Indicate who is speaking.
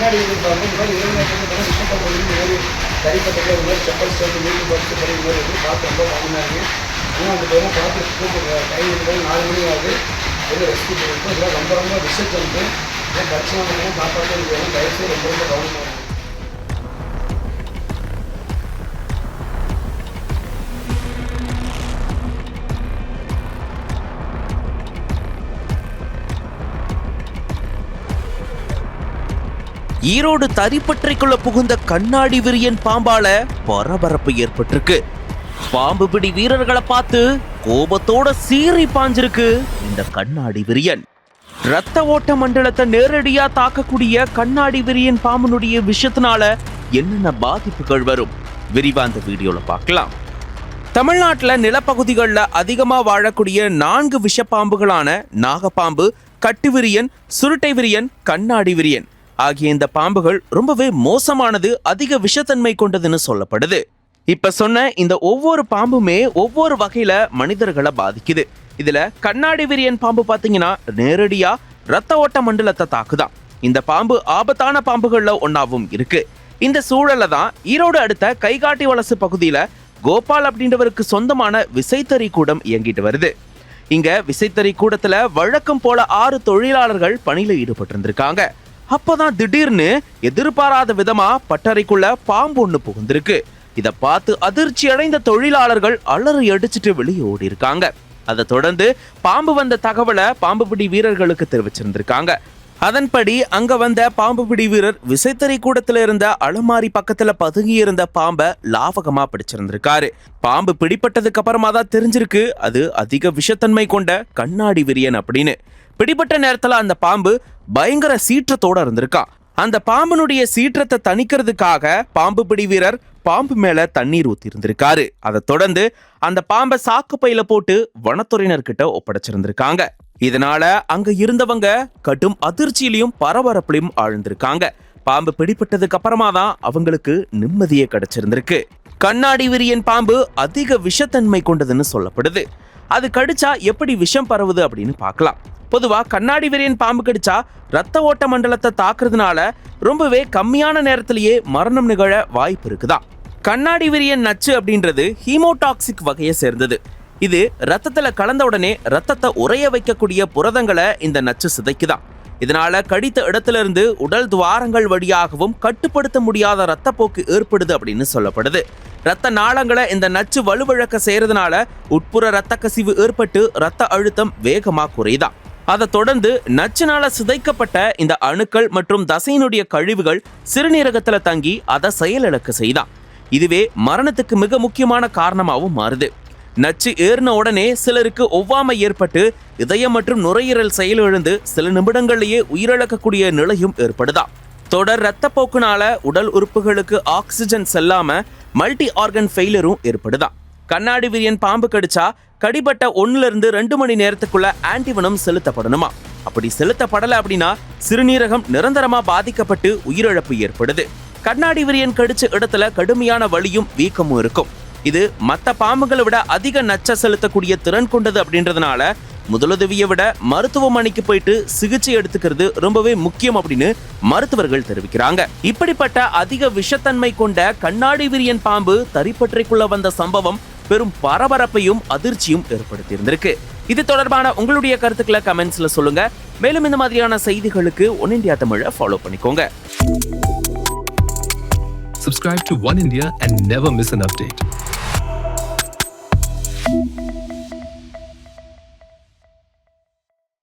Speaker 1: கண்ணாடி பாம்பு இந்த மாதிரி இளைஞர்கள் விஷப்பாம்பு இந்த மாதிரி தரிப்பட்டது இந்த மாதிரி செப்பல் ஸ்டாண்டு வீட்டு பறிச்சு பறி இந்த மாதிரி வந்து பார்த்து ரொம்ப காமனாக இருக்குது. ஆனால் அந்த பேரும் பார்த்து கூப்பிட்டு டைம் இருந்தாலும் 4 மணி ஆகுது வெளியே ரெஸ்கியூ பண்ணியிருக்கோம். இதெல்லாம் ரொம்ப ரொம்ப ரிசர்ச் வந்து பிரச்சனை காப்பாற்ற வேணும். தயவுசெய்து ரொம்ப ரொம்ப கவனமாக இருக்கும்.
Speaker 2: ஈரோடு தரிப்பற்றைக்குள்ள புகுந்த கண்ணாடி விரியன் பாம்பால பரபரப்பு ஏற்பட்டிருக்கு. பாம்பு பிடி வீரர்களை பார்த்து கோபத்தோட சீறி பாஞ்சிருக்கு இந்த கண்ணாடி விரியன். ரத்த ஓட்ட மண்டலத்தை நேரடியா தாக்கக்கூடிய கண்ணாடி விரியன் பாம்புனுடைய விஷயத்தினால என்னென்ன பாதிப்புகள் வரும் விரிவா அந்த வீடியோல பார்க்கலாம். தமிழ்நாட்டில் நிலப்பகுதிகளில் அதிகமாக வாழக்கூடிய 4 விஷப்பாம்புகளான நாகப்பாம்பு, கட்டுவிரியன், சுருட்டை விரியன், கண்ணாடி விரியன் ஆகிய இந்த பாம்புகள் ரொம்பவே மோசமானது, அதிக விஷத்தன்மை கொண்டதுன்னு சொல்லப்படுது. இப்ப சொன்ன இந்த ஒவ்வொரு பாம்புமே ஒவ்வொரு வகையில மனிதர்களை பாதிக்குது. இதுல கண்ணாடி விரியன் பாம்பு பாத்தீங்கன்னா நேரடியா ரத்த ஓட்ட மண்டலத்தை தாக்குதான். இந்த பாம்பு ஆபத்தான பாம்புகள்ல ஒன்னாவும் இருக்கு. இந்த சூழல்ல தான் ஈரோடு அடுத்த கைகாட்டி வலசு பகுதியில கோபால் அப்படின்றவருக்கு சொந்தமான விசைத்தறி கூடம் இயங்கிட்டு வருது. இங்க விசைத்தறி கூடத்துல வழக்கம் போல 6 தொழிலாளர்கள் பணியில ஈடுபட்டு இருந்திருக்காங்க. அப்பதான் திடீர்னு எதிர்பாராத விதமா பட்டறைக்குள்ள பாம்பு ஒண்ணு புகுந்திருக்கு. இத பார்த்து அதிர்ச்சி அடைந்த தொழிலாளர்கள் அலறி அடிச்சுட்டு வெளியே ஓடி இருக்காங்க. அதை தொடர்ந்து பாம்பு வந்த தகவலை பாம்பு பிடி வீரர்களுக்கு தெரிவிச்சிருந்திருக்காங்க. அதன்படி அங்க வந்த பாம்பு பிடி வீரர் விசைத்தறி கூடத்துல இருந்த அலமாரி பக்கத்துல பதுங்கி இருந்த பாம்பை லாவகமா பிடிச்சிருந்திருக்காரு. பாம்பு பிடிப்பட்டதுக்கு அப்புறமா தான் தெரிஞ்சிருக்கு அது அதிக விஷத்தன்மை கொண்ட கண்ணாடி விரியன் அப்படின்னு. பிடிப்பட்ட நேரத்துல அந்த பாம்பு பயங்கர சீற்றத்தோட இருந்திருக்கான். அந்த பாம்புனுடைய சீற்றத்தை தணிக்கிறதுக்காக பாம்பு பிடி வீரர் பாம்பு மேல தண்ணீர் ஊத்தி இருந்திருக்காரு. அதை தொடர்ந்து அந்த பாம்பை சாக்கு பையில போட்டு வனத்துறையினர்கிட்ட ஒப்படைச்சிருந்திருக்காங்க. இதனால அங்க இருந்தவங்க கடும் அதிர்ச்சியிலையும் பரபரப்பிலையும் ஆழ்ந்திருக்காங்க. பாம்பு பிடிப்பட்டதுக்கு அப்புறமா தான் அவங்களுக்கு நிம்மதியே கிடைச்சிருந்திருக்கு. கண்ணாடி விரியன் பாம்பு அதிக விஷத்தன்மை கொண்டதுன்னு சொல்லப்படுது. அது கடிச்சா எப்படி விஷம் பரவுது அப்படின்னு பார்க்கலாம். பொதுவா கண்ணாடி விரியன் பாம்பு கடிச்சா ரத்த ஓட்ட மண்டலத்தை தாக்குறதுனால ரொம்பவே கம்மியான நேரத்திலேயே மரணம் நிகழ வாய்ப்பு இருக்குதான். கண்ணாடி விரியன் நச்சு அப்படின்றது ஹீமோடாக்சிக் வகையை சேர்ந்தது. இது ரத்தத்துல கலந்த உடனே ரத்தத்தை உறைய வைக்கக்கூடிய புரதங்களை இந்த நச்சு சிதைக்குதான். இதனால கடித்த இடத்துல இருந்து உடல் துவாரங்கள் வழியாகவும் கட்டுப்படுத்த முடியாத ரத்தப்போக்கு ஏற்படுது அப்படின்னு சொல்லப்படுது. ரத்த நாளங்களை இந்த நச்சு வலுவிழக்க செய்யறதுனால உட்புற ரத்த கசிவு ஏற்பட்டு ரத்த அழுத்தம் வேகமா குறையுதான். அதை தொடர்ந்து நச்சுனால சிதைக்கப்பட்ட இந்த அணுக்கள் மற்றும் தசையினுடைய கழிவுகள் சிறுநீரகத்துல தங்கி அதை செயலிழக்க செய்தான். இதுவே மரணத்துக்கு மிக முக்கியமான காரணமாகவும் மாறுது. நச்சு ஏறின உடனே சிலருக்கு ஒவ்வாமை ஏற்பட்டு இதயம் மற்றும் நுரையீரல் செயலிழந்து சில நிமிடங்களிலேயே உயிரிழக்கக்கூடிய நிலையும் ஏற்படுதா. தொடர் ரத்தப்போக்குனால உடல் உறுப்புகளுக்கு ஆக்சிஜன் செல்லாம மல்டி ஆர்கன் ஃபெயிலரும் ஏற்படுதா. கண்ணாடி விரியன் பாம்பு கடிச்சா கடிபட்ட 1-2 மணி நேரத்துக்குள்ள ஆன்டிவனம் செலுத்தப்படணுமா. அப்படி செலுத்தப்படல அப்படின்னா சிறுநீரகம் நிரந்தரமா பாதிக்கப்பட்டு உயிரிழப்பு ஏற்படுது. கண்ணாடி விரியன் கடிச்ச இடத்துல கடுமையான வலியும் வீக்கமும் இருக்கும். இது மற்ற பாம்புகளை விட அதிக நச்ச செலுத்தக்கூடிய திறன் கொண்டது அப்படின்றதுனால முதலுதவியை விட மருத்துவமனைக்கு போயிட்டு சிகிச்சை எடுத்துக்கிறது ரொம்பவே முக்கியம் அப்படின்னு மருத்துவர்கள் தெரிவிக்கிறாங்க. இப்படிப்பட்ட அதிக விஷத்தன்மை கொண்ட கண்ணாடி விரியன் பாம்பு தரிப்பற்றைக்குள்ள வந்த சம்பவம் பெரும் பரபரப்பையும் அதிர்ச்சியும் ஏற்படுத்தி இருந்திருக்கு. இது தொடர்பான உங்களுடைய கருத்துக்களை கமெண்ட்ஸ்ல சொல்லுங்க. மேலும் இந்த மாதிரியான செய்திகளுக்கு ஒன் இந்தியா தமிழை ஃபாலோ பண்ணிக்கோங்க.
Speaker 3: Subscribe to One India and never miss an update.